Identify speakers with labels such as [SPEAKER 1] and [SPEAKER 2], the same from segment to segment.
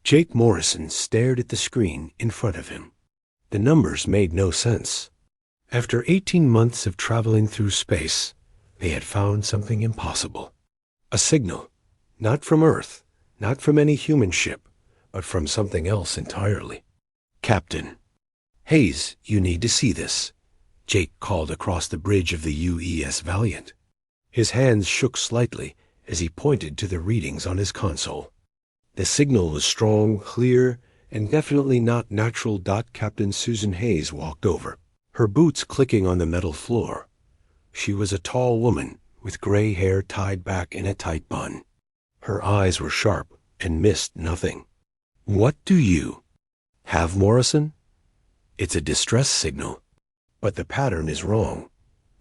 [SPEAKER 1] Jake Morrison stared at the screen in front of him. The numbers made no sense. After 18 months of traveling through space, they had found something impossible. A signal, not from Earth, not from any human ship, but from something else entirely. "Captain Hayes, you need to see this," Jake called across the bridge of the UES Valiant. His hands shook slightly as he pointed to the readings on his console. The signal was strong, clear, and definitely not natural. Captain Susan Hayes walked over, her boots clicking on the metal floor. She was a tall woman with gray hair tied back in a tight bun. Her eyes were sharp and missed nothing. "What do you have, Morrison?" "It's a distress signal, but the pattern is wrong.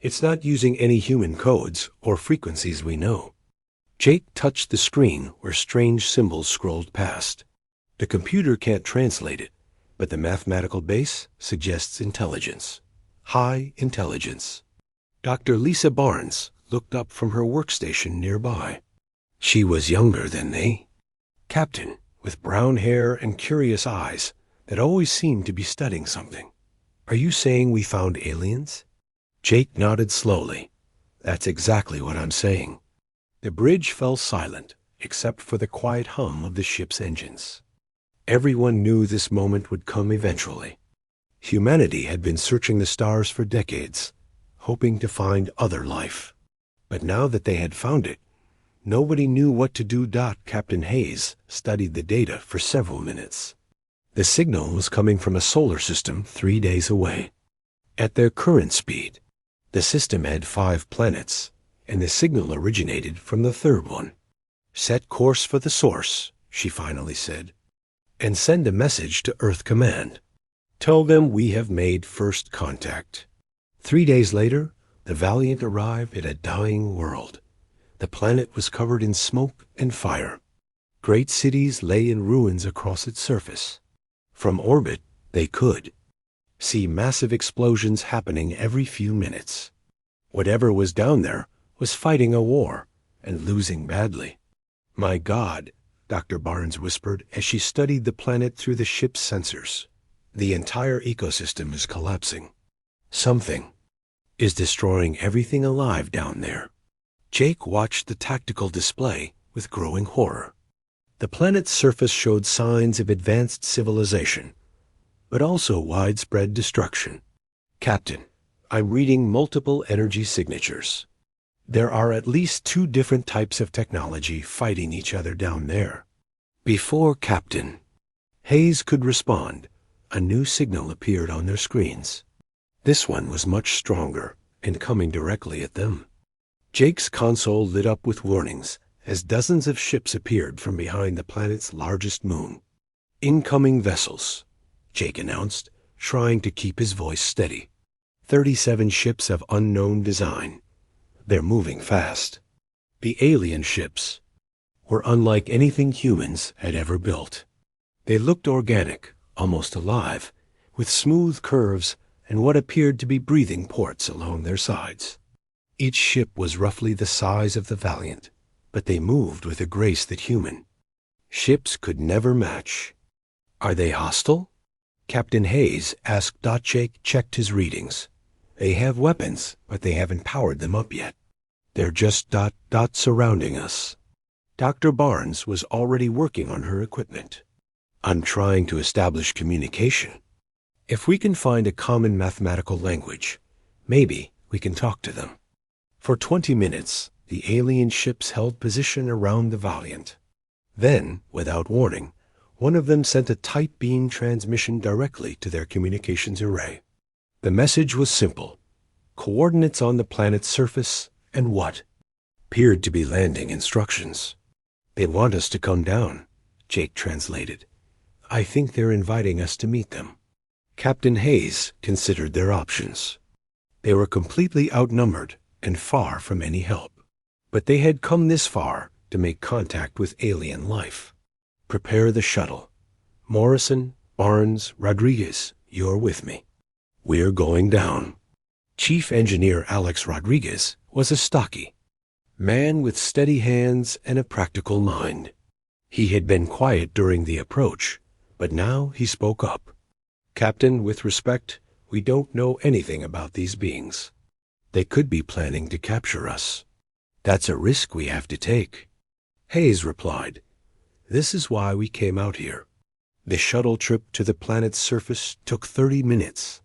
[SPEAKER 1] It's not using any human codes or frequencies we know." Jake touched the screen where strange symbols scrolled past. "The computer can't translate it, but the mathematical base suggests intelligence. High intelligence." Dr. Lisa Barnes looked up from her workstation nearby. She was younger than they. Captain, with brown hair and curious eyes that always seemed to be studying something. "Are you saying we found aliens?" Jake nodded slowly. "That's exactly what I'm saying." The bridge fell silent, except for the quiet hum of the ship's engines. Everyone knew this moment would come eventually. Humanity had been searching the stars for decades, hoping to find other life. But now that they had found it, nobody knew what to do. Captain Hayes studied the data for several minutes. The signal was coming from a solar system 3 days away. At their current speed, the system had 5 planets, and the signal originated from the third one. "Set course for the source," she finally said, "and send a message to Earth Command. Tell them we have made first contact." 3 days later, the Valiant arrived at a dying world. The planet was covered in smoke and fire. Great cities lay in ruins across its surface. From orbit, they could see massive explosions happening every few minutes. Whatever was down there was fighting a war and losing badly. "My God," Dr. Barnes whispered as she studied the planet through the ship's sensors. "The entire ecosystem is collapsing. Something is destroying everything alive down there." Jake watched the tactical display with growing horror. The planet's surface showed signs of advanced civilization, but also widespread destruction. "Captain, I'm reading multiple energy signatures. There are at least 2 different types of technology fighting each other down there." Before Captain Hayes could respond, a new signal appeared on their screens. This one was much stronger and coming directly at them. Jake's console lit up with warnings as dozens of ships appeared from behind the planet's largest moon. "Incoming vessels," Jake announced, trying to keep his voice steady. 37 ships of unknown design. They're moving fast. The alien ships were unlike anything humans had ever built. They looked organic, almost alive, with smooth curves and what appeared to be breathing ports along their sides. Each ship was roughly the size of the Valiant, but they moved with a grace that human ships could never match. "Are they hostile?" Captain Hayes asked. Jake checked his readings. "They have weapons, but they haven't powered them up yet. They're just surrounding us." Dr. Barnes was already working on her equipment. "I'm trying to establish communication. If we can find a common mathematical language, maybe we can talk to them." For 20 minutes, the alien ships held position around the Valiant. Then, without warning, one of them sent a tight beam transmission directly to their communications array. The message was simple: coordinates on the planet's surface and what appeared to be landing instructions. "They want us to come down," Jake translated. "I think they're inviting us to meet them." Captain Hayes considered their options. They were completely outnumbered and far from any help. But they had come this far to make contact with alien life. "Prepare the shuttle. Morrison, Barnes, Rodriguez, you're with me. We're going down." Chief Engineer Alex Rodriguez was a stocky man with steady hands and a practical mind. He had been quiet during the approach, but now he spoke up. "Captain, with respect, we don't know anything about these beings. They could be planning to capture us. That's a risk we have to take." Hayes replied, "This is why we came out here." The shuttle trip to the planet's surface took 30 minutes.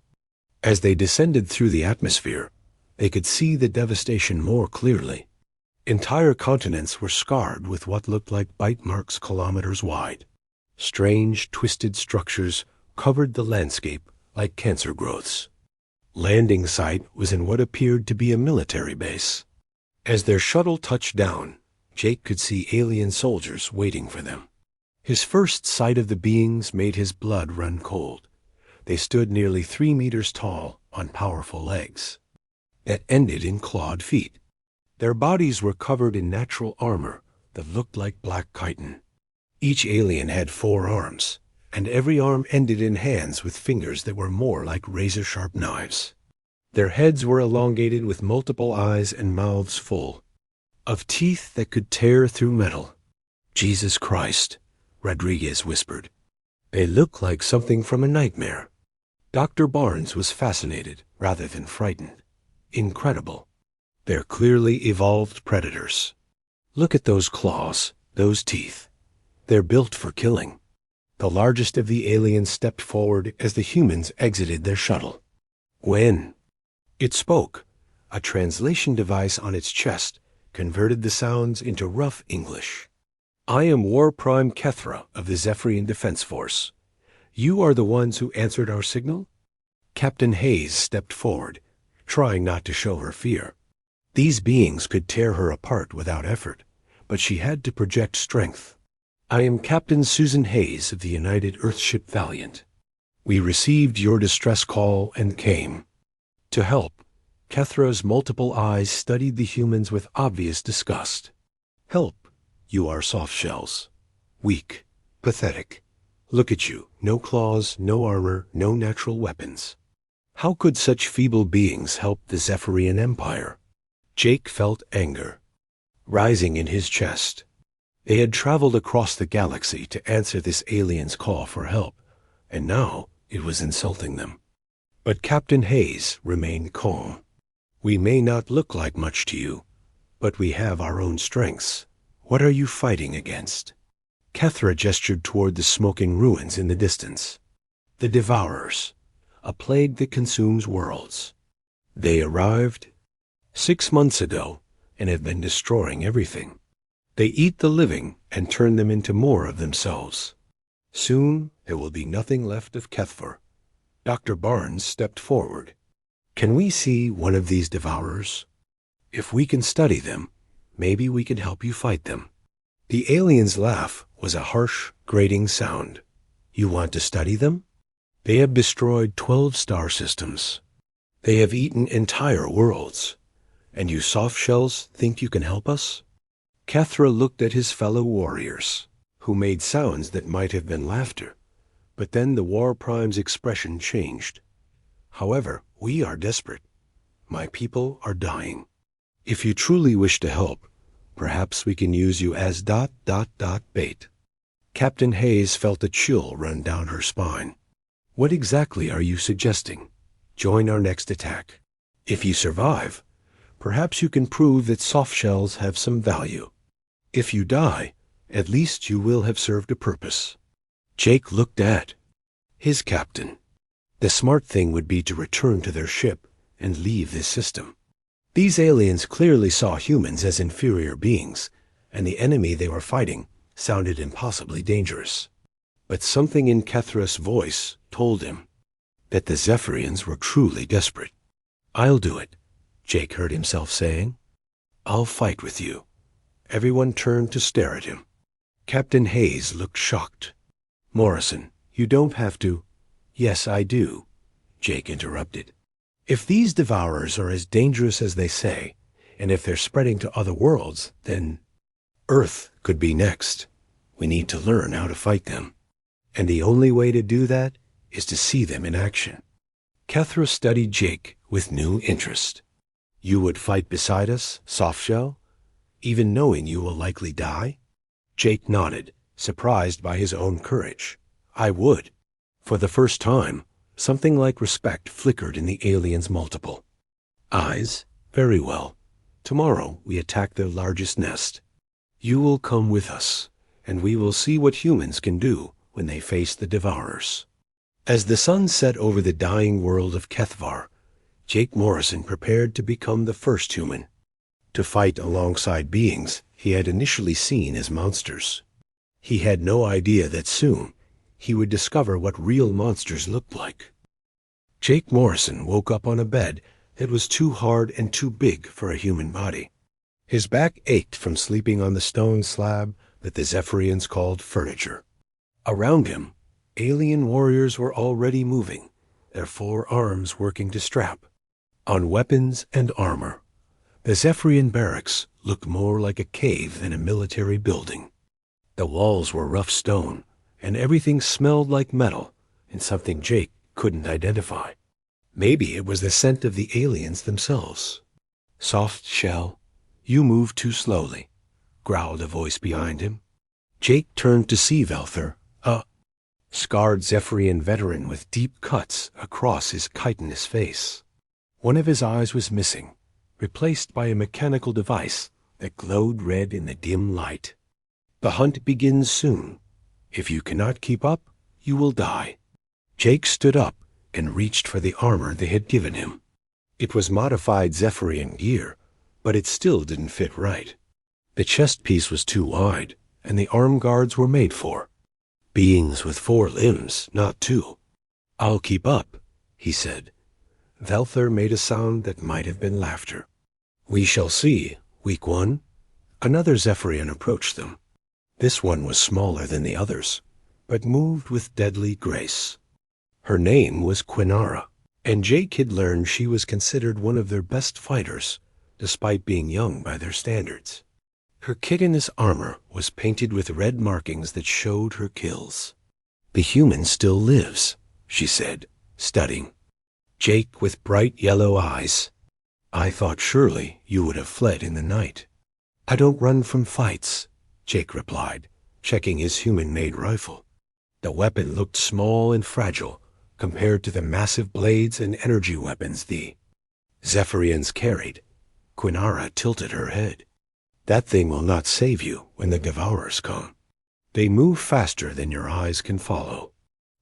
[SPEAKER 1] As they descended through the atmosphere, they could see the devastation more clearly. Entire continents were scarred with what looked like bite marks kilometers wide. Strange, twisted structures covered the landscape like cancer growths. Landing site was in what appeared to be a military base. As their shuttle touched down, Jake could see alien soldiers waiting for them. His first sight of the beings made his blood run cold. They stood nearly 3 meters tall on powerful legs that ended in clawed feet. Their bodies were covered in natural armor that looked like black chitin. Each alien had 4 arms, and every arm ended in hands with fingers that were more like razor-sharp knives. Their heads were elongated with multiple eyes and mouths full of teeth that could tear through metal. "Jesus Christ," Rodriguez whispered. "They look like something from a nightmare." Dr. Barnes was fascinated rather than frightened. "Incredible. They're clearly evolved predators. Look at those claws, those teeth. They're built for killing." The largest of the aliens stepped forward as the humans exited their shuttle. "When?" It spoke. A translation device on its chest converted the sounds into rough English. "I am War Prime Kethvar of the Zephrian Defense Force. You are the ones who answered our signal?" Captain Hayes stepped forward, trying not to show her fear. These beings could tear her apart without effort, but she had to project strength. "I am Captain Susan Hayes of the United Earthship Valiant. We received your distress call and came to help." Kethra's multiple eyes studied the humans with obvious disgust. "Help? You are soft shells. Weak. Pathetic. Look at you. No claws, no armor, no natural weapons. How could such feeble beings help the Zephrian Empire?" Jake felt anger rising in his chest. They had traveled across the galaxy to answer this alien's call for help, and now it was insulting them. But Captain Hayes remained calm. "We may not look like much to you, but we have our own strengths. What are you fighting against?" Kethra gestured toward the smoking ruins in the distance. "The Devourers, a plague that consumes worlds. They arrived 6 months ago and have been destroying everything. They eat the living and turn them into more of themselves. Soon there will be nothing left of Kethvar." Dr. Barnes stepped forward. "Can we see one of these Devourers? If we can study them, maybe we can help you fight them." The alien's laugh was a harsh, grating sound. "You want to study them? They have destroyed 12 star systems. They have eaten entire worlds. And you soft shells think you can help us?" Kethra looked at his fellow warriors, who made sounds that might have been laughter, but then the War Prime's expression changed. "However, we are desperate. My people are dying. If you truly wish to help, perhaps we can use you as ... bait." Captain Hayes felt a chill run down her spine. "What exactly are you suggesting? Join our next attack. If you survive, perhaps you can prove that soft shells have some value. If you die, at least you will have served a purpose." Jake looked at his captain. The smart thing would be to return to their ship and leave this system. These aliens clearly saw humans as inferior beings, and the enemy they were fighting sounded impossibly dangerous. But something in Kethra's voice told him that the Zephrians were truly desperate. "I'll do it," Jake heard himself saying. "I'll fight with you." Everyone turned to stare at him. Captain Hayes looked shocked. "Morrison, you don't have to." "Yes, I do," Jake interrupted. "If these Devourers are as dangerous as they say, and if they're spreading to other worlds, then Earth could be next. We need to learn how to fight them. And the only way to do that is to see them in action." Kethra studied Jake with new interest. "You would fight beside us, Softshell, even knowing you will likely die?" Jake nodded, surprised by his own courage. "I would." For the first time, something like respect flickered in the alien's multiple eyes. "Very well. Tomorrow we attack their largest nest. You will come with us, and we will see what humans can do when they face the Devourers." As the sun set over the dying world of Kethvar, Jake Morrison prepared to become the first human, to fight alongside beings he had initially seen as monsters. He had no idea that soon he would discover what real monsters looked like. Jake Morrison woke up on a bed that was too hard and too big for a human body. His back ached from sleeping on the stone slab that the Zephrians called furniture. Around him, alien warriors were already moving, their 4 arms working to strap on weapons and armor. The Zephrian barracks looked more like a cave than a military building. The walls were rough stone, and everything smelled like metal and something Jake couldn't identify. Maybe it was the scent of the aliens themselves. "Soft shell, you move too slowly," growled a voice behind him. Jake turned to see Velther, a scarred Zephrian veteran with deep cuts across his chitinous face. One of his eyes was missing, replaced by a mechanical device that glowed red in the dim light. "The hunt begins soon. If you cannot keep up, you will die." Jake stood up and reached for the armor they had given him. It was modified Zephrian gear, but it still didn't fit right. The chest piece was too wide, and the arm guards were made for beings with 4 limbs, not 2. "I'll keep up," he said. Velther made a sound that might have been laughter. "We shall see, weak one." Another Zephrian approached them. This one was smaller than the others, but moved with deadly grace. Her name was Quinara, and Jake had learned she was considered one of their best fighters, despite being young by their standards. Her chitinous armor was painted with red markings that showed her kills. "The human still lives," she said, studying Jake with bright yellow eyes. "I thought surely you would have fled in the night." "I don't run from fights," Jake replied, checking his human-made rifle. The weapon looked small and fragile compared to the massive blades and energy weapons the Zephrians carried. Quinara tilted her head. "That thing will not save you when the Devourers come. They move faster than your eyes can follow.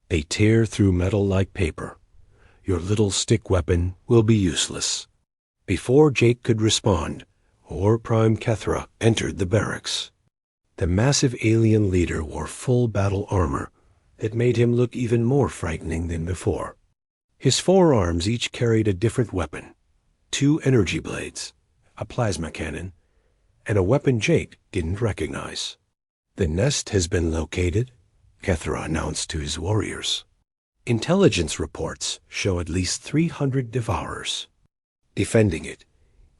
[SPEAKER 1] They tear through metal like paper. Your little stick weapon will be useless." Before Jake could respond, War Prime Kethvar entered the barracks. The massive alien leader wore full battle armor that made him look even more frightening than before. His 4 arms each carried a different weapon: 2 energy blades, a plasma cannon, and a weapon Jake didn't recognize. "The nest has been located," Kethvar announced to his warriors. "Intelligence reports show at least 300 Devourers defending it.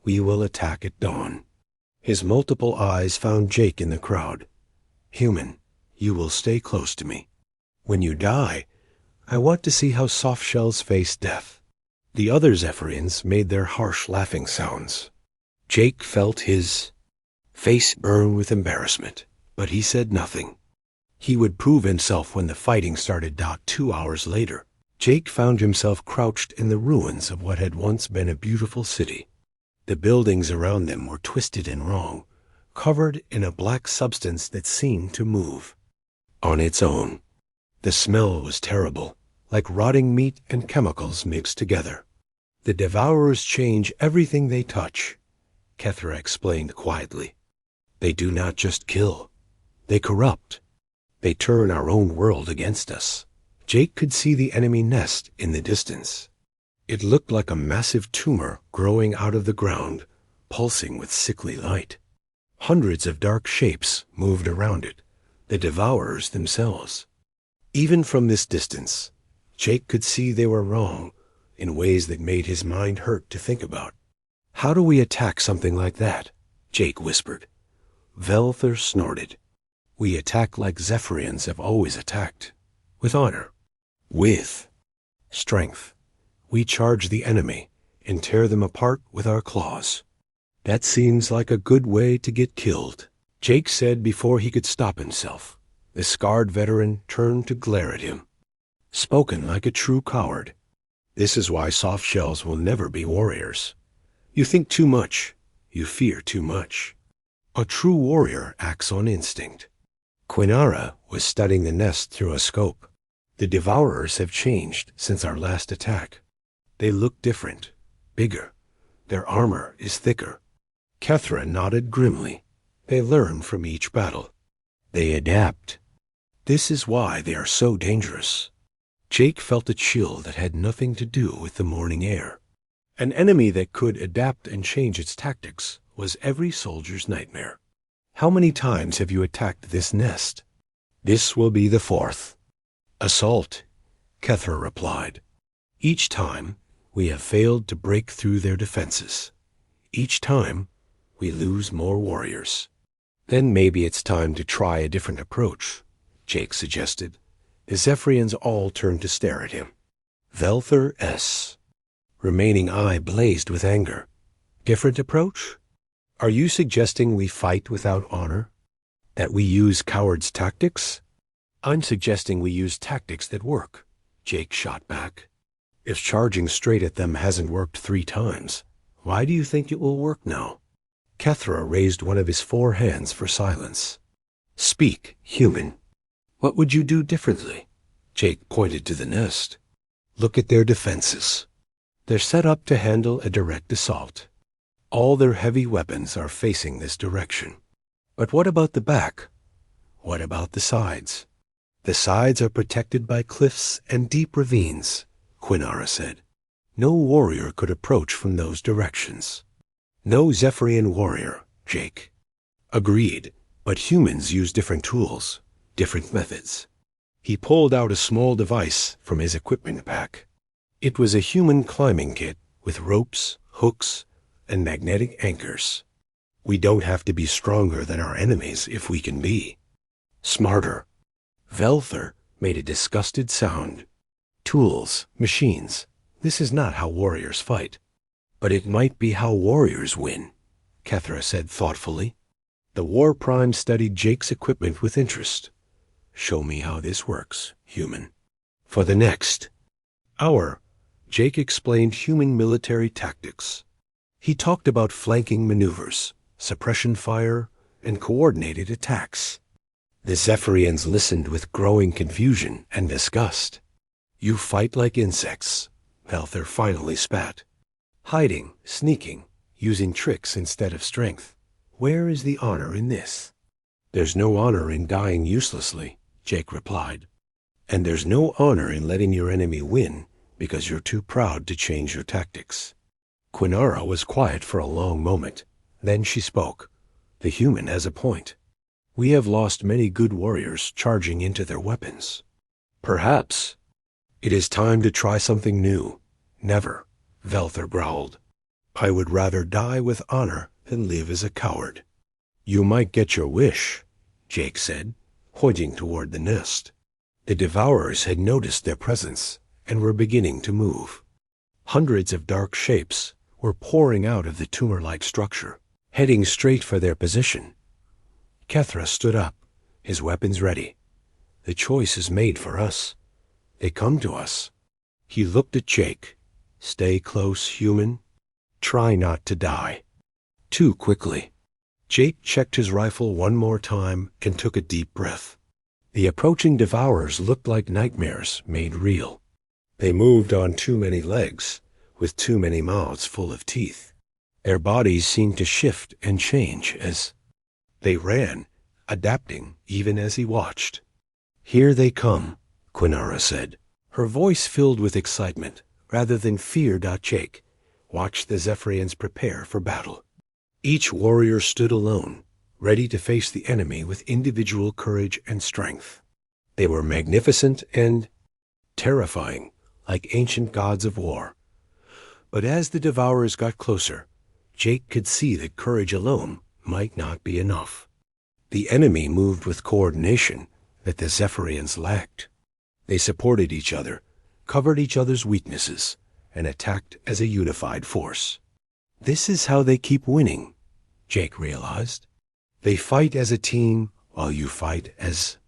[SPEAKER 1] We will attack at dawn." His multiple eyes found Jake in the crowd. "Human, you will stay close to me. When you die, I want to see how soft shells face death." The other Zephrians made their harsh laughing sounds. Jake felt his face burn with embarrassment, but he said nothing. He would prove himself when the fighting started. 2 hours later, Jake found himself crouched in the ruins of what had once been a beautiful city. The buildings around them were twisted and wrong, covered in a black substance that seemed to move on its own. The smell was terrible, like rotting meat and chemicals mixed together. "The Devourers change everything they touch," Kethvar explained quietly. "They do not just kill, they corrupt. They turn our own world against us." Jake could see the enemy nest in the distance. It looked like a massive tumor growing out of the ground, pulsing with sickly light. Hundreds of dark shapes moved around it, the Devourers themselves. Even from this distance, Jake could see they were wrong in ways that made his mind hurt to think about. "How do we attack something like that?" Jake whispered. Velther snorted. "We attack like Zephrians have always attacked, with honor, with strength. We charge the enemy and tear them apart with our claws." "That seems like a good way to get killed," Jake said before he could stop himself. The scarred veteran turned to glare at him. Spoken like a true coward. This is why soft shells will never be warriors. You think too much. You fear too much. A true warrior acts on instinct. Quinara was studying the nest through a scope. The Devourers have changed since our last attack. They look different, bigger. Their armor is thicker. Kethvar nodded grimly. They learn from each battle. They adapt. This is why they are so dangerous. Jake felt a chill that had nothing to do with the morning air. An enemy that could adapt and change its tactics was every soldier's nightmare. How many times have you attacked this nest? This will be the fourth. Assault, Kethvar replied. Each time, we have failed to break through their defenses. Each time, we lose more warriors. Then maybe it's time to try a different approach, Jake suggested. The Zephrians all turned to stare at him. Velthar S. Remaining eye blazed with anger. Different approach? Are you suggesting we fight without honor? That we use cowards' tactics? I'm suggesting we use tactics that work, Jake shot back. If charging straight at them hasn't worked 3 times, why do you think it will work now? Kethvar raised one of his 4 hands for silence. Speak, human. What would you do differently? Jake pointed to the nest. Look at their defenses. They're set up to handle a direct assault. All their heavy weapons are facing this direction. But what about the back? What about the sides? The sides are protected by cliffs and deep ravines, Quinara said. No warrior could approach from those directions. No Zephrian warrior, Jake. Agreed, but humans use different tools, different methods. He pulled out a small device from his equipment pack. It was a human climbing kit with ropes, hooks, and magnetic anchors. We don't have to be stronger than our enemies if we can be smarter. Velthar made a disgusted sound. Tools, machines, this is not how warriors fight. But it might be how warriors win, Kethvar said thoughtfully. The War Prime studied Jake's equipment with interest. Show me how this works, human. For the next hour, Jake explained human military tactics. He talked about flanking maneuvers, suppression fire, and coordinated attacks. The Zephrians listened with growing confusion and disgust. You fight like insects, Velthar finally spat. Hiding, sneaking, using tricks instead of strength. Where is the honor in this? There's no honor in dying uselessly, Jake replied. And there's no honor in letting your enemy win because you're too proud to change your tactics. Quinara was quiet for a long moment. Then she spoke. The human has a point. We have lost many good warriors charging into their weapons. Perhaps it is time to try something new. Never, Velthar growled. I would rather die with honor than live as a coward. You might get your wish, Jake said, pointing toward the nest. The Devourers had noticed their presence and were beginning to move. Hundreds of dark shapes were pouring out of the tumor-like structure, heading straight for their position. Kethvar stood up, his weapons ready. The choice is made for us. They come to us. He looked at Jake. Stay close, human. Try not to die. Too quickly. Jake checked his rifle one more time and took a deep breath. The approaching Devourers looked like nightmares made real. They moved on too many legs, with too many mouths full of teeth. Their bodies seemed to shift and change as they ran, adapting even as he watched. Here they come, Quinara said, her voice filled with excitement rather than fear. Jake watched the Zephrians prepare for battle. Each warrior stood alone, ready to face the enemy with individual courage and strength. They were magnificent and terrifying, like ancient gods of war. But as the Devourers got closer, Jake could see that courage alone might not be enough. The enemy moved with coordination that the Zephrians lacked. They supported each other, covered each other's weaknesses, and attacked as a unified force. This is how they keep winning, Jake realized. They fight as a team while you fight as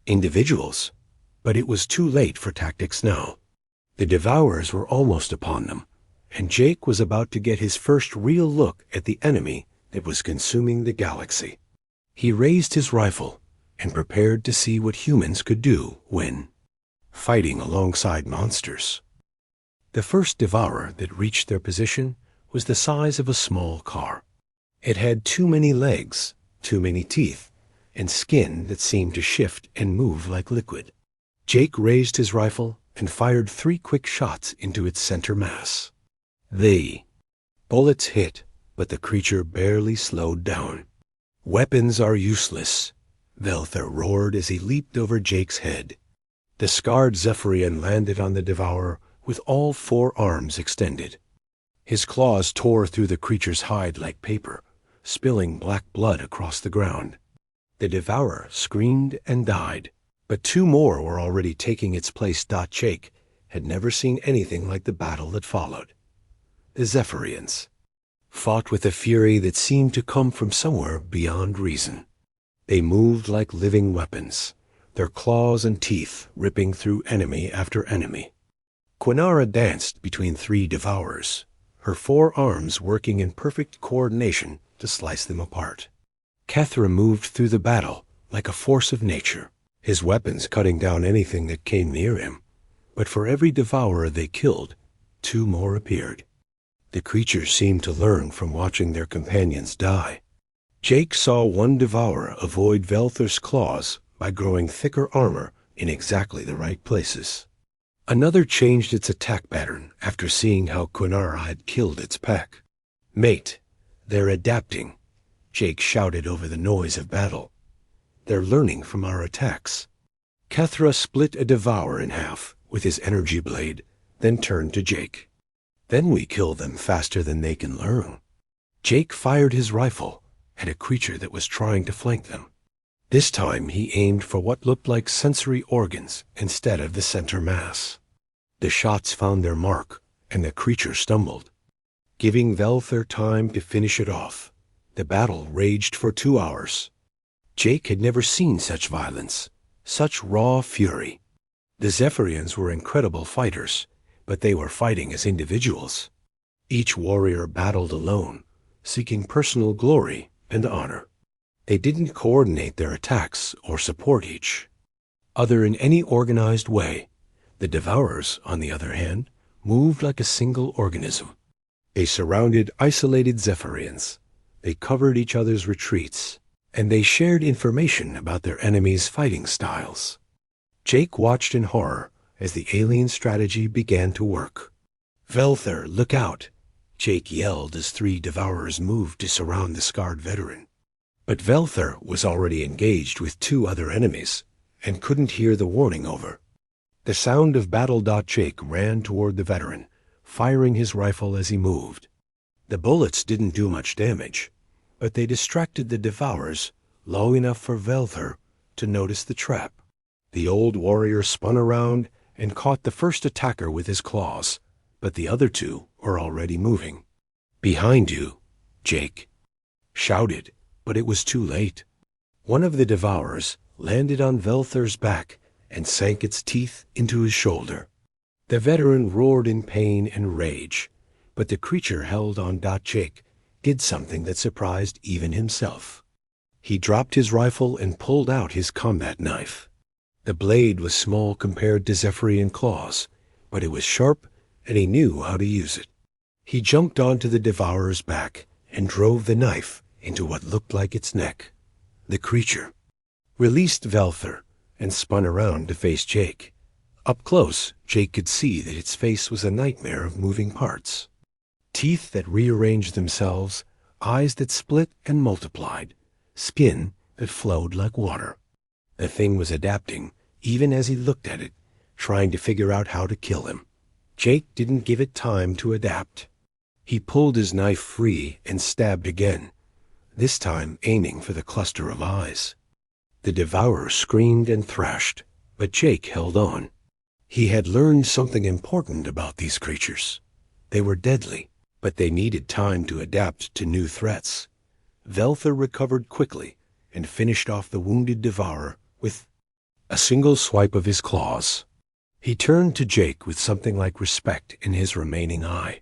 [SPEAKER 1] Individuals. But it was too late for tactics now. The Devourers were almost upon them, and Jake was about to get his first real look at the enemy that was consuming the galaxy. He raised his rifle and prepared to see what humans could do when fighting alongside monsters. The first Devourer that reached their position was the size of a small car. It had too many legs, too many teeth, and skin that seemed to shift and move like liquid. Jake raised his rifle and fired 3 quick shots into its center mass. The bullets hit, but the creature barely slowed down. "Weapons are useless," Velther roared as he leaped over Jake's head. The scarred Zephrian landed on the Devourer with all 4 arms extended. His claws tore through the creature's hide like paper, spilling black blood across the ground. The Devourer screamed and died, but 2 more were already taking its place. Jake had never seen anything like the battle that followed. The Zephrians fought with a fury that seemed to come from somewhere beyond reason. They moved like living weapons, their claws and teeth ripping through enemy after enemy. Quinara danced between 3 Devourers, her 4 arms working in perfect coordination to slice them apart. Kethvar moved through the battle like a force of nature, his weapons cutting down anything that came near him. But for every Devourer they killed, 2 more appeared. The creatures seemed to learn from watching their companions die. Jake saw one Devourer avoid Velther's claws by growing thicker armor in exactly the right places. Another changed its attack pattern after seeing how Quinara had killed its pack. "Mate, they're adapting," Jake shouted over the noise of battle. "They're learning from our attacks." Kethvar split a Devourer in half with his energy blade, then turned to Jake. "Then we kill them faster than they can learn." Jake fired his rifle at a creature that was trying to flank them. This time he aimed for what looked like sensory organs instead of the center mass. The shots found their mark, and the creature stumbled. Giving Velther time to finish it off, the battle raged for 2 hours. Jake had never seen such violence, such raw fury. The Zephrians were incredible fighters, but they were fighting as individuals. Each warrior battled alone, seeking personal glory and honor. They didn't coordinate their attacks or support each other in any organized way. The Devourers, on the other hand, moved like a single organism. They surrounded isolated Zephrians. They covered each other's retreats, and they shared information about their enemies' fighting styles. Jake watched in horror as the alien strategy began to work. "Velther, look out!" Jake yelled as 3 Devourers moved to surround the scarred veteran. But Velther was already engaged with 2 other enemies and couldn't hear the warning over. The sound of battle. Jake ran toward the veteran, firing his rifle as he moved. The bullets didn't do much damage, but they distracted the Devourers low enough for Velther to notice the trap. The old warrior spun around and caught the first attacker with his claws, but the other 2 were already moving. "Behind you," Jake shouted, but it was too late. One of the Devourers landed on Velther's back and sank its teeth into his shoulder. The veteran roared in pain and rage, but the creature held on. Jake did something that surprised even himself. He dropped his rifle and pulled out his combat knife. The blade was small compared to Zephrian claws, but it was sharp, and he knew how to use it. He jumped onto the Devourer's back and drove the knife into what looked like its neck. The creature released Velther and spun around to face Jake. Up close, Jake could see that its face was a nightmare of moving parts. Teeth that rearranged themselves, eyes that split and multiplied, skin that flowed like water. The thing was adapting, even as he looked at it, trying to figure out how to kill him. Jake didn't give it time to adapt. He pulled his knife free and stabbed again, this time aiming for the cluster of eyes. The Devourer screamed and thrashed, but Jake held on. He had learned something important about these creatures. They were deadly, but they needed time to adapt to new threats. Velther recovered quickly and finished off the wounded Devourer with A single swipe of his claws. He turned to Jake with something like respect in his remaining eye.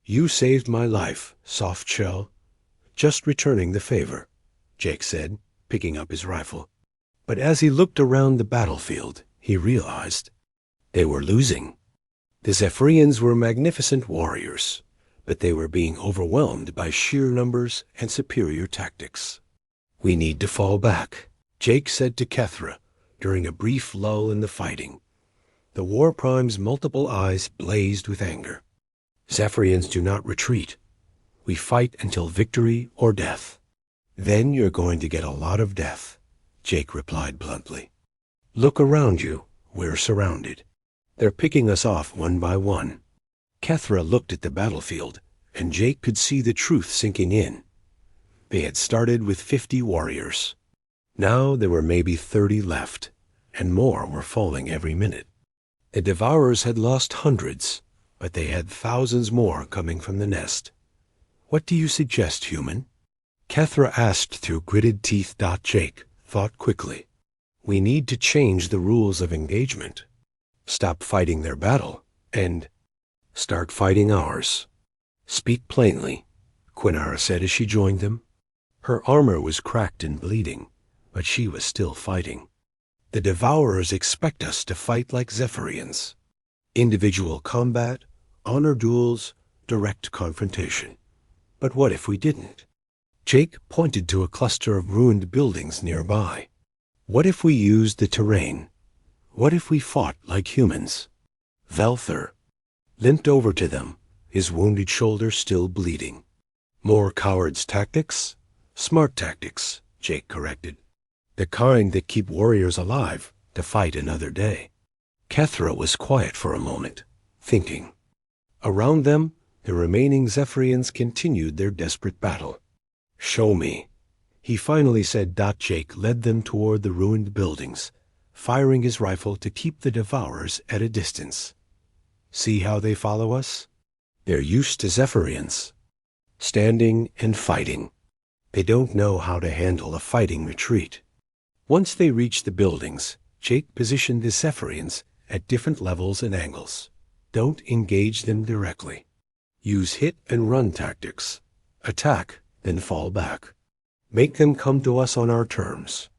[SPEAKER 1] "You saved my life, soft shell. Just returning the favor," Jake said, picking up his rifle. But as he looked around the battlefield, he realized they were losing. The Zephrians were magnificent warriors, but they were being overwhelmed by sheer numbers and superior tactics. "We need to fall back," Jake said to Kethvar during a brief lull in the fighting. The War Prime's multiple eyes blazed with anger. "Zephrians do not retreat. We fight until victory or death." "Then you're going to get a lot of death," Jake replied bluntly. "Look around you. We're surrounded. They're picking us off one by one." Kethvar looked at the battlefield, and Jake could see the truth sinking in. They had started with 50 warriors. Now there were maybe 30 left, and more were falling every minute. The Devourers had lost hundreds, but they had thousands more coming from the nest. "What do you suggest, human?" Kethvar asked through gritted teeth. Jake thought quickly. "We need to change the rules of engagement. Stop fighting their battle, and start fighting ours." "Speak plainly," Quinara said as she joined them. Her armor was cracked and bleeding, but she was still fighting. "The Devourers expect us to fight like Zephrians. Individual combat, honor duels, direct confrontation. But what if we didn't?" Jake pointed to a cluster of ruined buildings nearby. "What if we used the terrain? What if we fought like humans?" Velthur limped over to them, his wounded shoulder still bleeding. "More cowards' tactics? Smart tactics," Jake corrected. "The kind that keep warriors alive to fight another day." Kethvar was quiet for a moment, thinking. Around them, the remaining Zephrians continued their desperate battle. "Show me," he finally said. Jake led them toward the ruined buildings, firing his rifle to keep the Devourers at a distance. "See how they follow us? They're used to Zephrians, standing and fighting. They don't know how to handle a fighting retreat." Once they reached the buildings, Jake positioned the Zephrians at different levels and angles. "Don't engage them directly. Use hit-and-run tactics. Attack, then fall back. Make them come to us on our terms.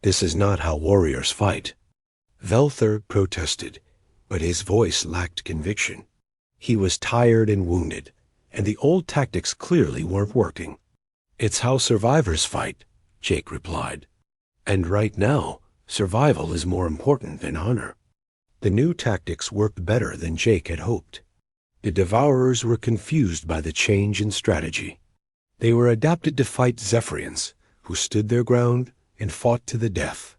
[SPEAKER 1] This is not how warriors fight." Velthur protested, but his voice lacked conviction. He was tired and wounded, and the old tactics clearly weren't working. "It's how survivors fight," Jake replied. "And right now, survival is more important than honor." The new tactics worked better than Jake had hoped. The Devourers were confused by the change in strategy. They were adapted to fight Zephrians, who stood their ground and fought to the death.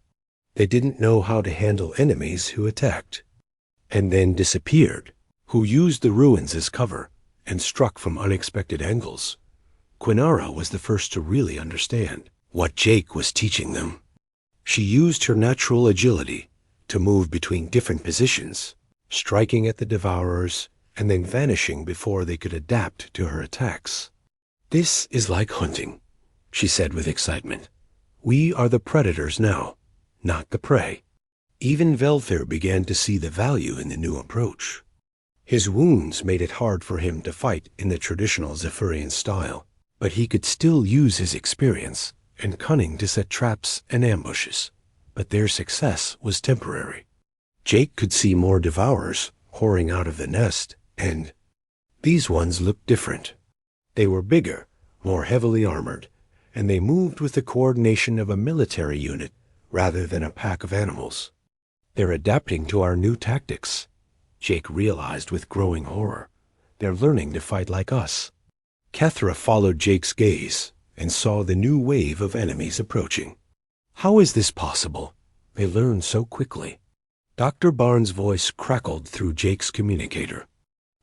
[SPEAKER 1] They didn't know how to handle enemies who attacked, and then disappeared, who used the ruins as cover and struck from unexpected angles. Quinara was the first to really understand what Jake was teaching them. She used her natural agility to move between different positions, striking at the Devourers and then vanishing before they could adapt to her attacks. "This is like hunting," she said with excitement. "We are the predators now, not the prey." Even Velthur began to see the value in the new approach. His wounds made it hard for him to fight in the traditional Zephrian style, but he could still use his experience and cunning to set traps and ambushes. But their success was temporary. Jake could see more Devourers pouring out of the nest, and these ones looked different. They were bigger, more heavily armored, and they moved with the coordination of a military unit rather than a pack of animals. "They're adapting to our new tactics," Jake realized with growing horror. "They're learning to fight like us." Kethvar followed Jake's gaze and saw the new wave of enemies approaching. "How is this possible? They learn so quickly." Dr. Barnes' voice crackled through Jake's communicator.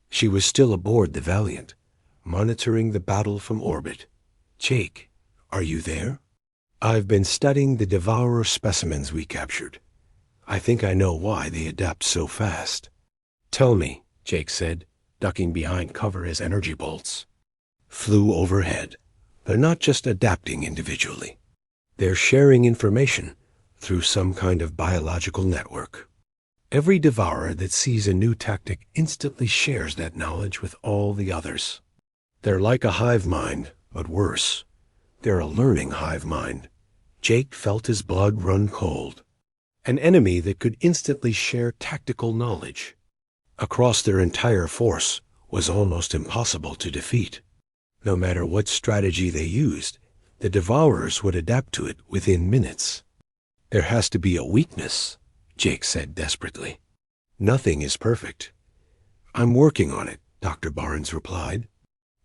[SPEAKER 1] She was still aboard the Valiant, monitoring the battle from orbit. "Jake, are you there? I've been studying the Devourer specimens we captured. I think I know why they adapt so fast." "Tell me," Jake said, ducking behind cover as energy bolts flew overhead. "They're not just adapting individually. They're sharing information, through some kind of biological network. Every devourer that sees a new tactic instantly shares that knowledge with all the others. They're like a hive mind, but worse. They're a learning hive mind. Jake felt his blood run cold. An enemy that could instantly share tactical knowledge across their entire force was almost impossible to defeat. No matter what strategy they used, the devourers would adapt to it within minutes. There has to be a weakness, Jake said desperately. Nothing is perfect. I'm working on it, Dr. Barnes replied.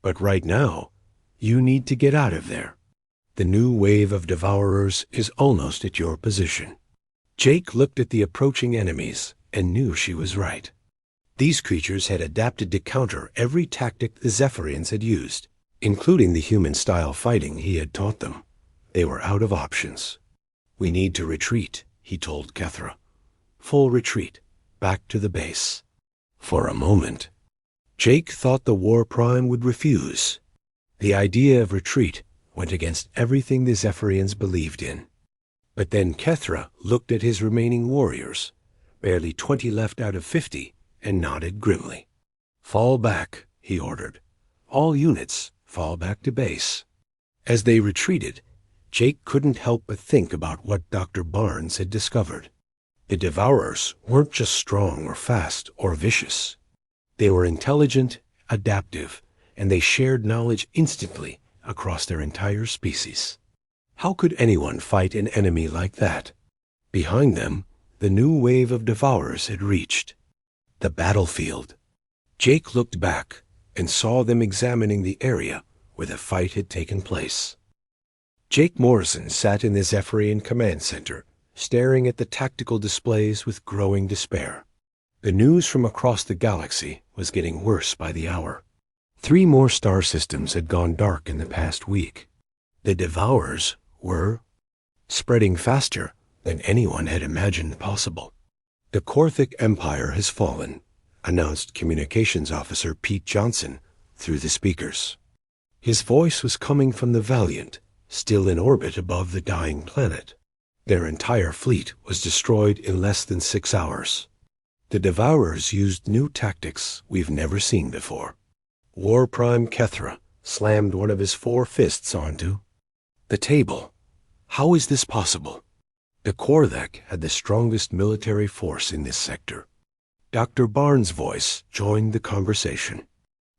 [SPEAKER 1] But right now, you need to get out of there. The new wave of devourers is almost at your position. Jake looked at the approaching enemies and knew she was right. These creatures had adapted to counter every tactic the Zephrians had used, including the human-style fighting he had taught them. They were out of options. We need to retreat, he told Kethvar. Full retreat, back to the base. For a moment, Jake thought the War Prime would refuse. The idea of retreat went against everything the Zephrians believed in. But then Kethvar looked at his remaining warriors, barely 20 left out of 50, and nodded grimly. Fall back, he ordered. All units, fall back to base. As they retreated, Jake couldn't help but think about what Dr. Barnes had discovered. The devourers weren't just strong or fast or vicious. They were intelligent, adaptive, and they shared knowledge instantly across their entire species. How could anyone fight an enemy like that? Behind them, the new wave of devourers had reached the battlefield. Jake looked back and saw them examining the area where the fight had taken place. Jake Morrison sat in the Zephrian command center, staring at the tactical displays with growing despair. The news from across the galaxy was getting worse by the hour. 3 more star systems had gone dark in the past week. The devourers were spreading faster than anyone had imagined possible. The Korthic Empire has fallen, announced Communications Officer Pete Johnson through the speakers. His voice was coming from the Valiant, still in orbit above the dying planet. Their entire fleet was destroyed in less than 6 hours. The devourers used new tactics we've never seen before. War Prime Kethvar slammed one of his 4 fists onto the table. How is this possible? The Korthak had the strongest military force in this sector. Dr. Barnes' voice joined the conversation.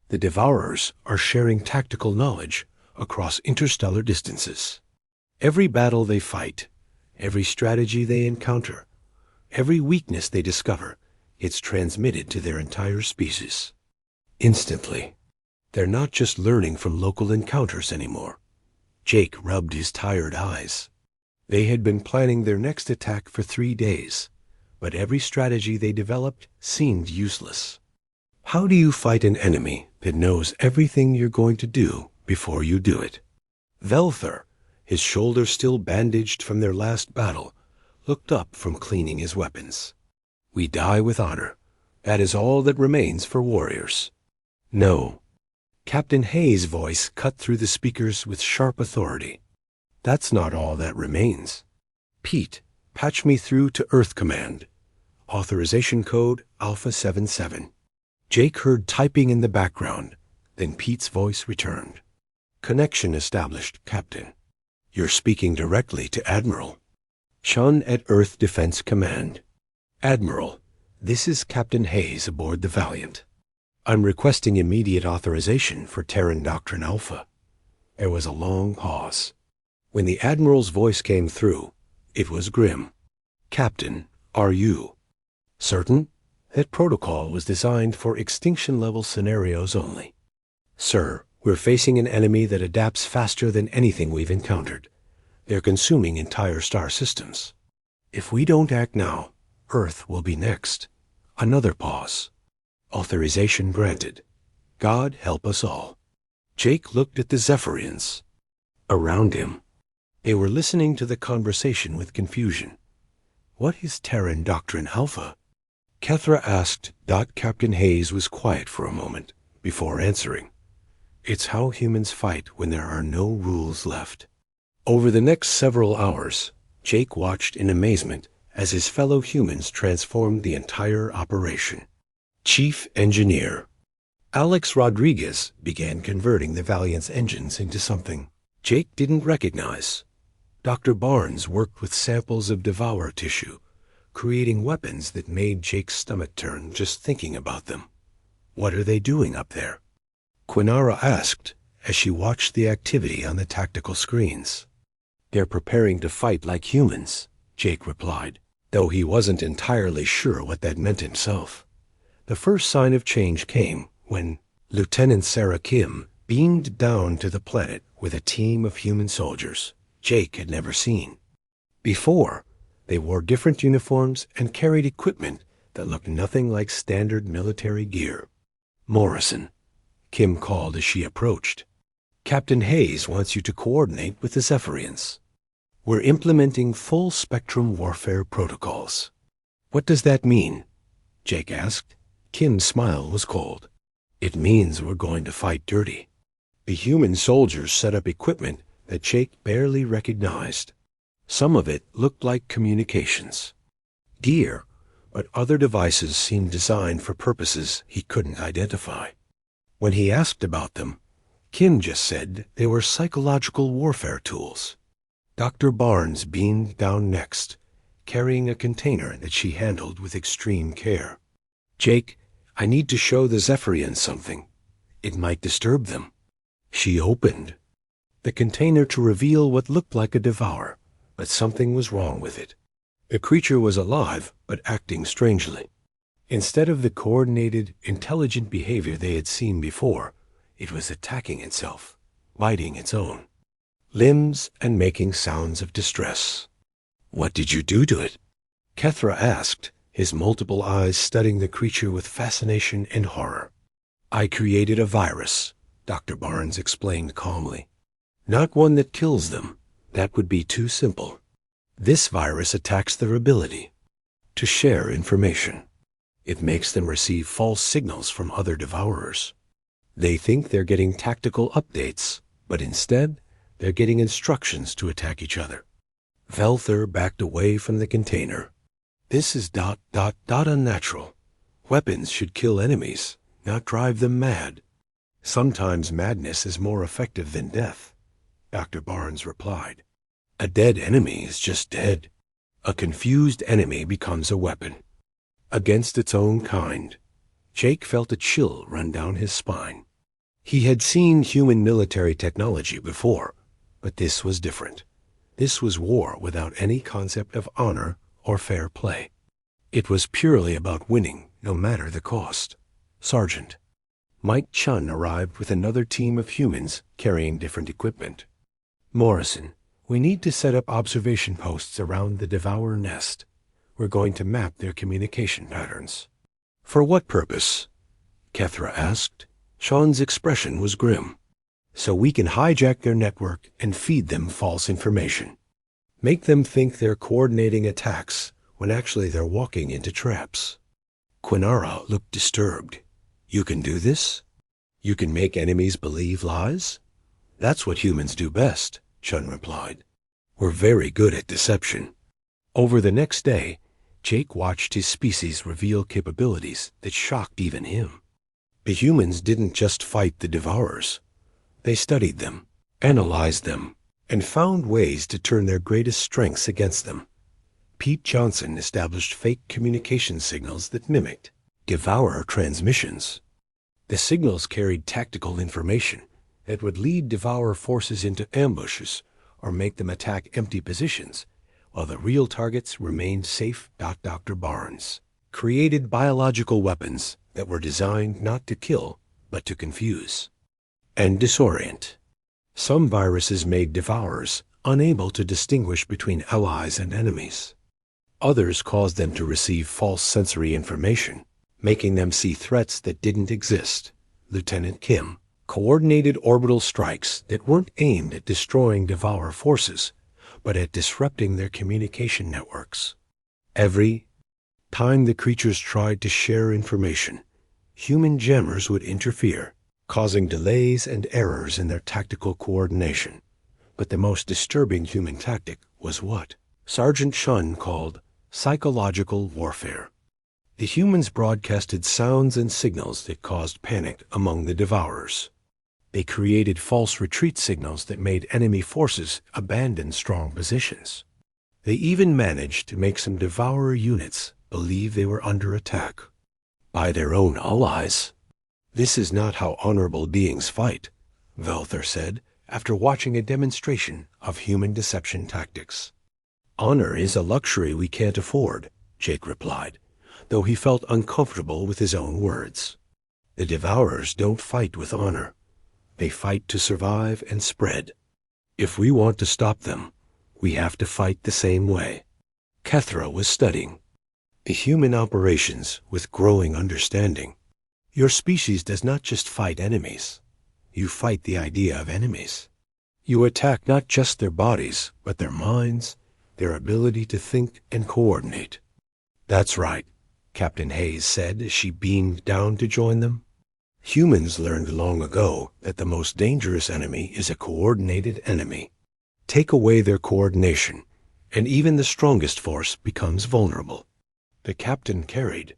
[SPEAKER 1] The devourers are sharing tactical knowledge across interstellar distances. Every battle they fight, every strategy they encounter, every weakness they discover, it's transmitted to their entire species. Instantly. They're not just learning from local encounters anymore. Jake rubbed his tired eyes. They had been planning their next attack for 3 days, but every strategy they developed seemed useless. How do you fight an enemy that knows everything you're going to do before you do it? Velthar, his shoulder still bandaged from their last battle, looked up from cleaning his weapons. We die with honor. That is all that remains for warriors. No. Captain Hayes' voice cut through the speakers with sharp authority. That's not all that remains. Pete, patch me through to Earth Command. Authorization code Alpha 77. Jake heard typing in the background, then Pete's voice returned. Connection established, Captain. You're speaking directly to Admiral Chun at Earth Defense Command. Admiral, this is Captain Hayes aboard the Valiant. I'm requesting immediate authorization for Terran Doctrine Alpha. There was a long pause. When the Admiral's voice came through, it was grim. Captain, are you certain? That protocol was designed for extinction-level scenarios only. Sir, we're facing an enemy that adapts faster than anything we've encountered. They're consuming entire star systems. If we don't act now, Earth will be next. Another pause. Authorization granted. God help us all. Jake looked at the Zephrians. Around him, they were listening to the conversation with confusion. What is Terran Doctrine Alpha? Kethvar asked. Captain Hayes was quiet for a moment before answering. It's how humans fight when there are no rules left. Over the next several hours, Jake watched in amazement as his fellow humans transformed the entire operation. Chief Engineer Alex Rodriguez began converting the Valiant's engines into something Jake didn't recognize. Dr. Barnes worked with samples of devourer tissue, creating weapons that made Jake's stomach turn just thinking about them. What are they doing up there? Quinara asked as she watched the activity on the tactical screens. They're preparing to fight like humans, Jake replied, though he wasn't entirely sure what that meant himself. The first sign of change came when Lieutenant Sarah Kim beamed down to the planet with a team of human soldiers Jake had never seen. Before, they wore different uniforms and carried equipment that looked nothing like standard military gear. Morrison, Kim called as she approached. Captain Hayes wants you to coordinate with the Zephrians. We're implementing full-spectrum warfare protocols. What does that mean? Jake asked. Kim's smile was cold. It means we're going to fight dirty. The human soldiers set up equipment that Jake barely recognized. Some of it looked like communications gear, but other devices seemed designed for purposes he couldn't identify. When he asked about them, Kim just said they were psychological warfare tools. Dr. Barnes beamed down next, carrying a container that she handled with extreme care. Jake, I need to show the Zephrians something. It might disturb them. She opened the container to reveal what looked like a devourer, but something was wrong with it. The creature was alive, but acting strangely. Instead of the coordinated, intelligent behavior they had seen before, it was attacking itself, biting its own limbs and making sounds of distress. What did you do to it? Kethvar asked, his multiple eyes studying the creature with fascination and horror. I created a virus, Dr. Barnes explained calmly. Not one that kills them. That would be too simple. This virus attacks their ability to share information. It makes them receive false signals from other devourers. They think they're getting tactical updates, but instead, they're getting instructions to attack each other. Velther backed away from the container. This is unnatural. Weapons should kill enemies, not drive them mad. Sometimes madness is more effective than death, Dr. Barnes replied. A dead enemy is just dead. A confused enemy becomes a weapon. Against its own kind. Jake felt a chill run down his spine. He had seen human military technology before, but this was different. This was war without any concept of honor or fair play. It was purely about winning, no matter the cost. Sergeant Mike Chun arrived with another team of humans carrying different equipment. Morrison, we need to set up observation posts around the Devourer nest. We're going to map their communication patterns. For what purpose? Kethvar asked. Sean's expression was grim. So we can hijack their network and feed them false information. Make them think they're coordinating attacks when actually they're walking into traps. Quinara looked disturbed. You can do this? You can make enemies believe lies? That's what humans do best, Chun replied. We're very good at deception. Over the next day, Jake watched his species reveal capabilities that shocked even him. The humans didn't just fight the devourers. They studied them, analyzed them, and found ways to turn their greatest strengths against them. Pete Johnson established fake communication signals that mimicked devourer transmissions. The signals carried tactical information that would lead devourer forces into ambushes or make them attack empty positions, while the real targets remained safe. Dr. Barnes created biological weapons that were designed not to kill, but to confuse and disorient. Some viruses made devourers unable to distinguish between allies and enemies. Others caused them to receive false sensory information, making them see threats that didn't exist. Lieutenant Kim coordinated orbital strikes that weren't aimed at destroying devourer forces, but at disrupting their communication networks. Every time the creatures tried to share information, human jammers would interfere, causing delays and errors in their tactical coordination. But the most disturbing human tactic was what? Sergeant Shun called psychological warfare. The humans broadcasted sounds and signals that caused panic among the Devourers. They created false retreat signals that made enemy forces abandon strong positions. They even managed to make some Devourer units believe they were under attack by their own allies. "This is not how honorable beings fight," Velther said after watching a demonstration of human deception tactics. "Honor is a luxury we can't afford," Jake replied, though he felt uncomfortable with his own words. "The Devourers don't fight with honor. They fight to survive and spread. If we want to stop them, we have to fight the same way." Kethvar was studying the human operations with growing understanding. Your species does not just fight enemies. You fight the idea of enemies. You attack not just their bodies, but their minds, their ability to think and coordinate. "That's right," Captain Hayes said as she beamed down to join them. "Humans learned long ago that the most dangerous enemy is a coordinated enemy. Take away their coordination, and even the strongest force becomes vulnerable." The captain carried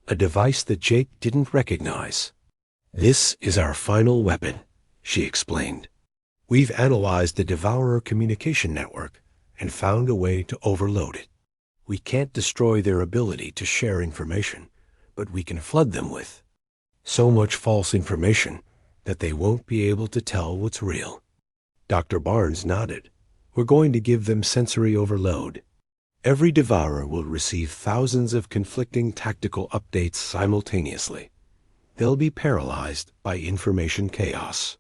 [SPEAKER 1] a device that Jake didn't recognize. "This is our final weapon," she explained. "We've analyzed the Devourer communication network and found a way to overload it. We can't destroy their ability to share information, but we can flood them with so much false information that they won't be able to tell what's real." Dr. Barnes nodded. "We're going to give them sensory overload. Every Devourer will receive thousands of conflicting tactical updates simultaneously. They'll be paralyzed by information chaos."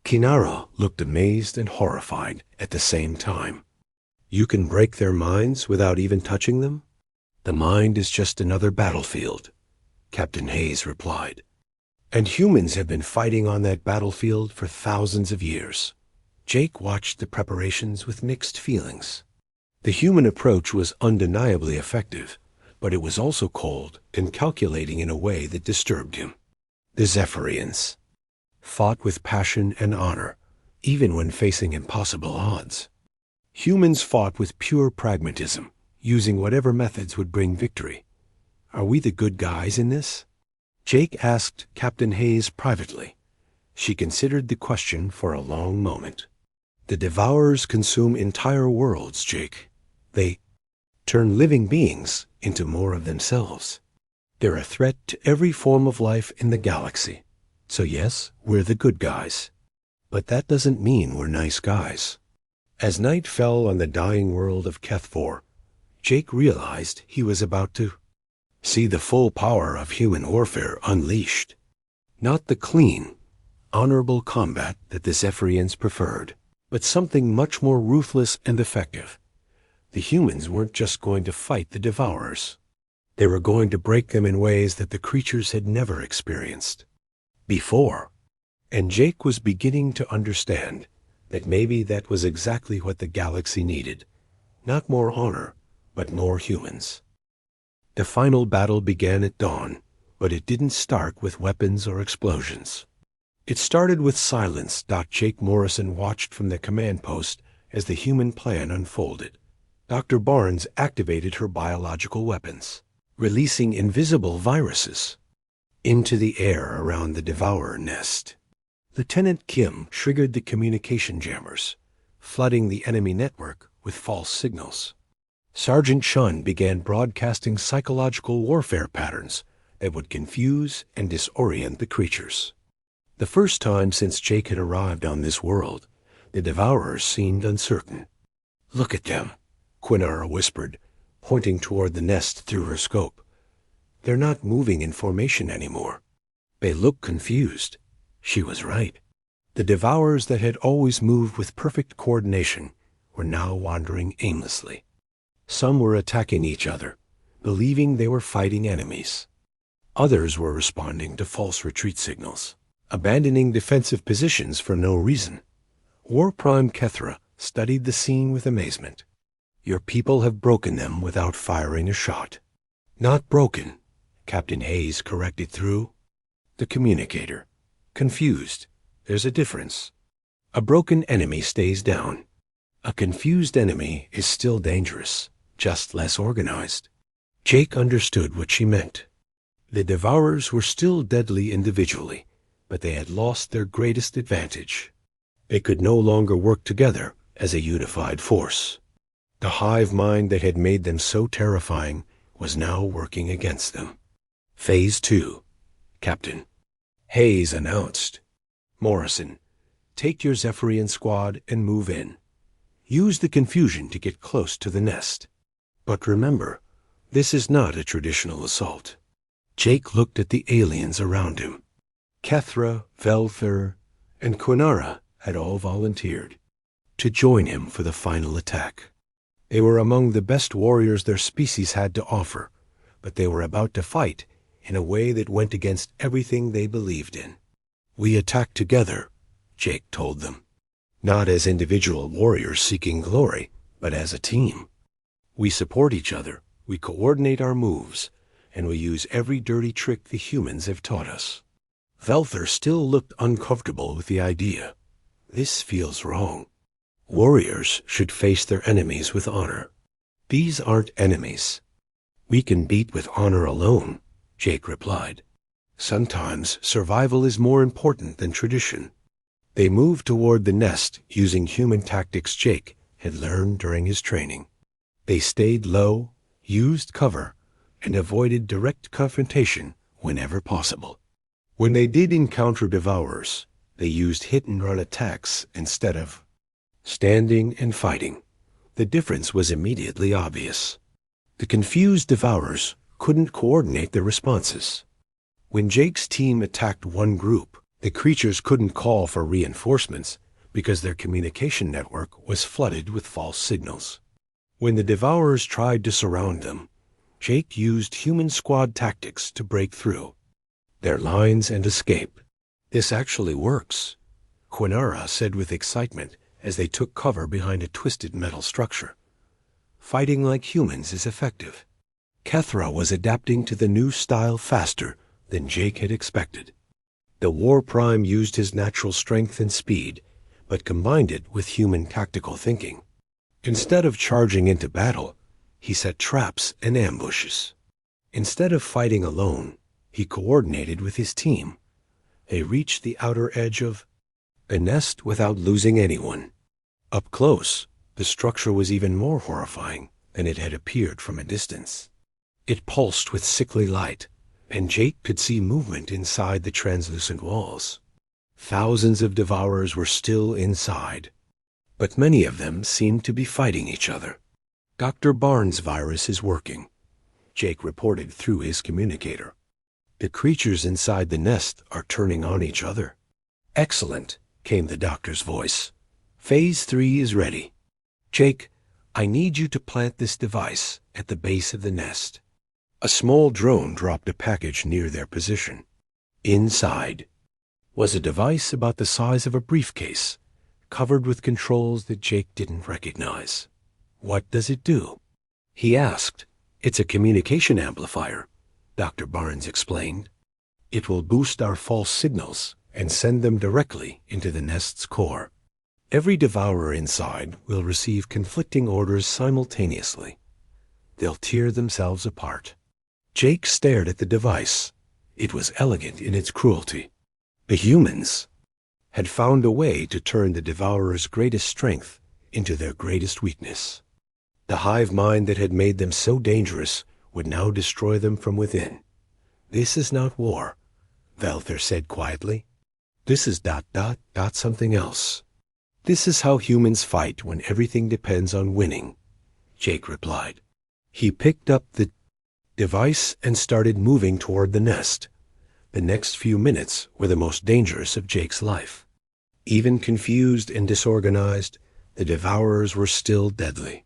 [SPEAKER 1] Kinara looked amazed and horrified at the same time. "You can break their minds without even touching them?" "The mind is just another battlefield," Captain Hayes replied. "And humans have been fighting on that battlefield for thousands of years." Jake watched the preparations with mixed feelings. The human approach was undeniably effective, but it was also cold and calculating in a way that disturbed him. The Zephrians fought with passion and honor, even when facing impossible odds. Humans fought with pure pragmatism, using whatever methods would bring victory. Are we the good guys in this? Jake asked Captain Hayes privately. She considered the question for a long moment. "The Devourers consume entire worlds, Jake. They turn living beings into more of themselves. They're a threat to every form of life in the galaxy. So yes, we're the good guys. But that doesn't mean we're nice guys." As night fell on the dying world of Kethvar, Jake realized he was about to see the full power of human warfare unleashed. Not the clean, honorable combat that the Zephrians preferred, but something much more ruthless and effective. The humans weren't just going to fight the Devourers. They were going to break them in ways that the creatures had never experienced before. And Jake was beginning to understand that maybe that was exactly what the galaxy needed. Not more honor, but more humans. The final battle began at dawn, but it didn't start with weapons or explosions. It started with silence. Jake Morrison watched from the command post as the human plan unfolded. Dr. Barnes activated her biological weapons, releasing invisible viruses into the air around the Devourer nest. Lieutenant Kim triggered the communication jammers, flooding the enemy network with false signals. Sergeant Shun began broadcasting psychological warfare patterns that would confuse and disorient the creatures. The first time since Jake had arrived on this world, the Devourers seemed uncertain. "Look at them," Quinara whispered, pointing toward the nest through her scope. "They're not moving in formation anymore. They look confused." She was right. The Devourers that had always moved with perfect coordination were now wandering aimlessly. Some were attacking each other, believing they were fighting enemies. Others were responding to false retreat signals, abandoning defensive positions for no reason. War Prime Kethvar studied the scene with amazement. "Your people have broken them without firing a shot." "Not broken," Captain Hayes corrected through the communicator. "Confused. There's a difference. A broken enemy stays down. A confused enemy is still dangerous, just less organized. Jake understood what she meant. The Devourers were still deadly individually, but they had lost their greatest advantage. They could no longer work together as a unified force. The hive mind that had made them so terrifying was now working against them. Phase 2. Captain Hayes announced. Morrison, take your Zephrian squad and move in. Use the confusion to get close to the nest. But remember, this is not a traditional assault. Jake looked at the aliens around him. Kethvar, Velthur, and Quinara had all volunteered to join him for the final attack. They were among the best warriors their species had to offer, but they were about to fight in a way that went against everything they believed in. We attack together, Jake told them. Not as individual warriors seeking glory, but as a team. We support each other, we coordinate our moves, and we use every dirty trick the humans have taught us. Velthur still looked uncomfortable with the idea. This feels wrong. Warriors should face their enemies with honor. These aren't enemies. We can beat with honor alone, Jake replied. Sometimes survival is more important than tradition. They moved toward the nest using human tactics Jake had learned during his training. They stayed low, used cover, and avoided direct confrontation whenever possible. When they did encounter Devourers, they used hit-and-run attacks instead of standing and fighting. The difference was immediately obvious. The confused Devourers couldn't coordinate their responses. When Jake's team attacked one group, the creatures couldn't call for reinforcements because their communication network was flooded with false signals. When the Devourers tried to surround them, Jake used human squad tactics to break through their lines and escape. This actually works, Quinara said with excitement as they took cover behind a twisted metal structure. Fighting like humans is effective. Kethvar was adapting to the new style faster than Jake had expected. The War Prime used his natural strength and speed, but combined it with human tactical thinking. Instead of charging into battle, he set traps and ambushes. Instead of fighting alone, he coordinated with his team. They reached the outer edge of the nest without losing anyone. Up close, the structure was even more horrifying than it had appeared from a distance. It pulsed with sickly light, and Jake could see movement inside the translucent walls. Thousands of Devourers were still inside, but many of them seemed to be fighting each other. Dr. Barnes' virus is working, Jake reported through his communicator. The creatures inside the nest are turning on each other. Excellent, came the doctor's voice. Phase 3 is ready. Jake, I need you to plant this device at the base of the nest. A small drone dropped a package near their position. Inside was a device about the size of a briefcase, covered with controls that Jake didn't recognize. What does it do? He asked. It's a communication amplifier, Dr. Barnes explained. It will boost our false signals and send them directly into the nest's core. Every Devourer inside will receive conflicting orders simultaneously. They'll tear themselves apart. Jake stared at the device. It was elegant in its cruelty. The humans had found a way to turn the Devourer's greatest strength into their greatest weakness. The hive mind that had made them so dangerous would now destroy them from within. This is not war, Velthur said quietly. This is ... something else. This is how humans fight when everything depends on winning, Jake replied. He picked up the device and started moving toward the nest. The next few minutes were the most dangerous of Jake's life. Even confused and disorganized, the Devourers were still deadly.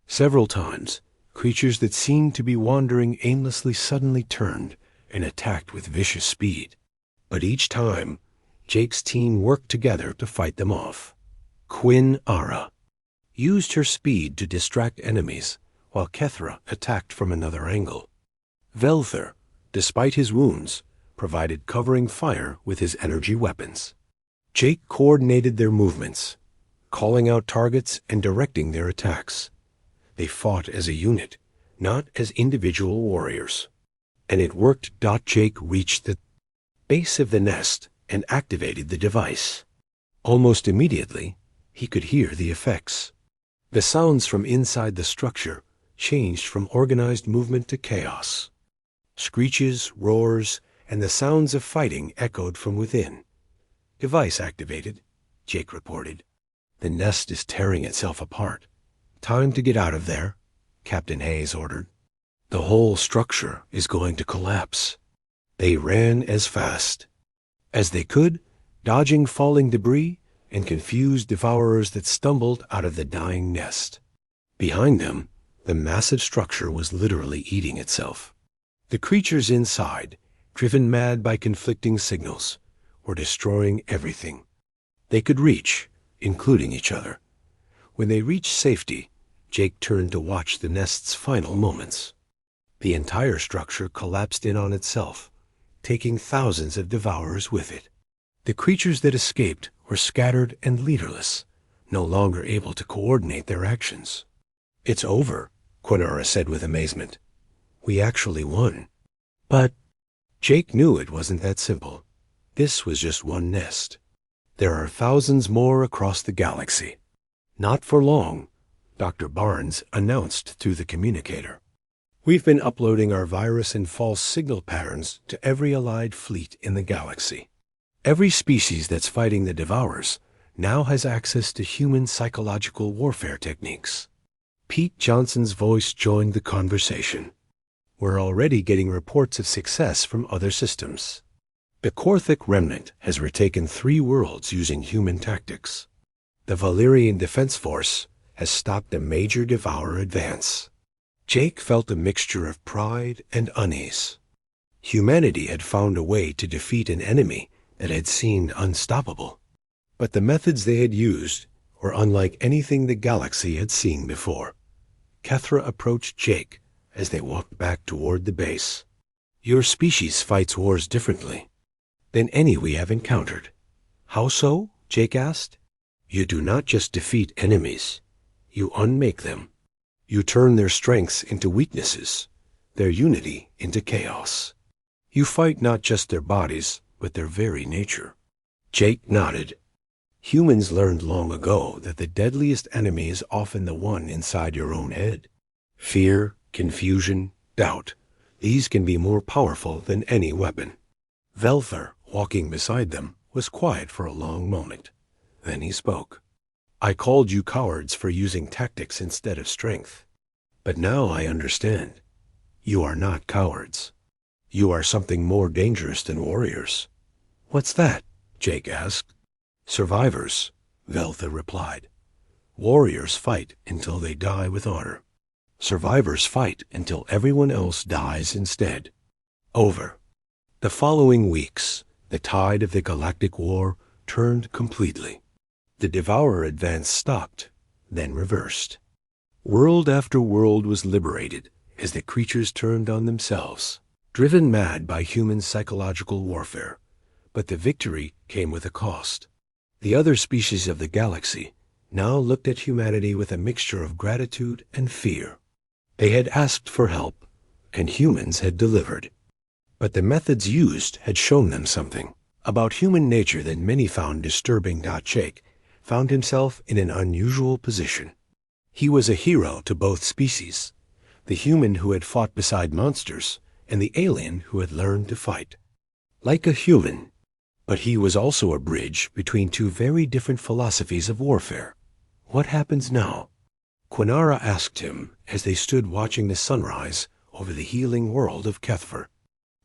[SPEAKER 1] Several times, creatures that seemed to be wandering aimlessly suddenly turned and attacked with vicious speed. But each time, Jake's team worked together to fight them off. Quinara used her speed to distract enemies, while Kethvar attacked from another angle. Velthur, despite his wounds, provided covering fire with his energy weapons. Jake coordinated their movements. calling out targets and directing their attacks. They fought as a unit, not as individual warriors. And it worked. Jake reached the base of the nest and activated the device. Almost immediately, he could hear the effects. The sounds from inside the structure changed from organized movement to chaos. Screeches, roars, and the sounds of fighting echoed from within. "Device activated," Jake reported. "The nest is tearing itself apart. Time to get out of there," Captain Hayes ordered. "The whole structure is going to collapse." They ran as fast as they could, dodging falling debris and confused devourers that stumbled out of the dying nest. Behind them, the massive structure was literally eating itself. The creatures inside, driven mad by conflicting signals, were destroying everything they could reach, including each other. When they reached safety, Jake turned to watch the nest's final moments. The entire structure collapsed in on itself, taking thousands of devourers with it. The creatures that escaped were scattered and leaderless, no longer able to coordinate their actions. "It's over," Quinara said with amazement. "We actually won." But Jake knew it wasn't that simple. This was just one nest. There are thousands more across the galaxy. Not for long, Dr. Barnes announced through the communicator. "We've been uploading our virus and false signal patterns to every allied fleet in the galaxy. Every species that's fighting the Devourers now has access to human psychological warfare techniques." Pete Johnson's voice joined the conversation. "We're already getting reports of success from other systems. The Korthic remnant has retaken 3 worlds using human tactics. The Valyrian Defense Force has stopped a major Devourer advance." Jake felt a mixture of pride and unease. Humanity had found a way to defeat an enemy that had seemed unstoppable. But the methods they had used were unlike anything the galaxy had seen before. Kethvar approached Jake as they walked back toward the base. "Your species fights wars differently than any we have encountered." "How so?" Jake asked. "You do not just defeat enemies. You unmake them. You turn their strengths into weaknesses, their unity into chaos. You fight not just their bodies, but their very nature." Jake nodded. "Humans learned long ago that the deadliest enemy is often the one inside your own head. Fear, confusion, doubt, these can be more powerful than any weapon." Velthar, walking beside them, was quiet for a long moment. Then he spoke. "I called you cowards for using tactics instead of strength. But now I understand. You are not cowards. You are something more dangerous than warriors." "What's that?" Jake asked. "Survivors," Velthar replied. "Warriors fight until they die with honor. Survivors fight until everyone else dies instead." Over. The following weeks, the tide of the Galactic War turned completely. The Devourer advance stopped, then reversed. World after world was liberated as the creatures turned on themselves, driven mad by human psychological warfare. But the victory came with a cost. The other species of the galaxy now looked at humanity with a mixture of gratitude and fear. They had asked for help, and humans had delivered. But the methods used had shown them something about human nature that many found disturbing. Jake found himself in an unusual position. He was a hero to both species, the human who had fought beside monsters and the alien who had learned to fight like a human. But he was also a bridge between 2 very different philosophies of warfare. "What happens now?" Quinara asked him as they stood watching the sunrise over the healing world of Kethvar.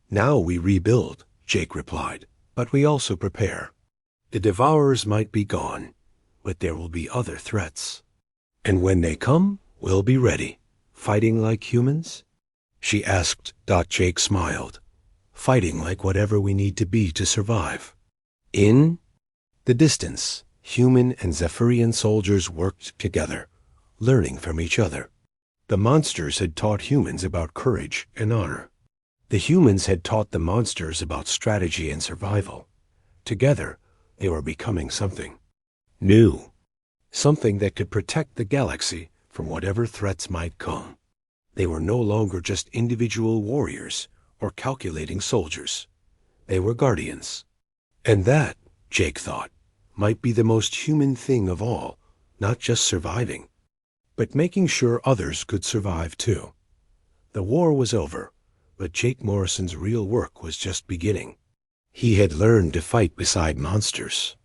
[SPEAKER 1] "Now we rebuild," Jake replied, "but we also prepare. The Devourers might be gone, but there will be other threats. And when they come, we'll be ready. Fighting like humans?" she asked. Jake smiled. "Fighting like whatever we need to be to survive." In the distance, human and Zephrian soldiers worked together, learning from each other. The monsters had taught humans about courage and honor. The humans had taught the monsters about strategy and survival. Together, they were becoming something new. something that could protect the galaxy from whatever threats might come. They were no longer just individual warriors or calculating soldiers. They were guardians. And that, Jake thought, might be the most human thing of all, not just surviving, but making sure others could survive too. The war was over, but Jake Morrison's real work was just beginning. He had learned to fight beside monsters,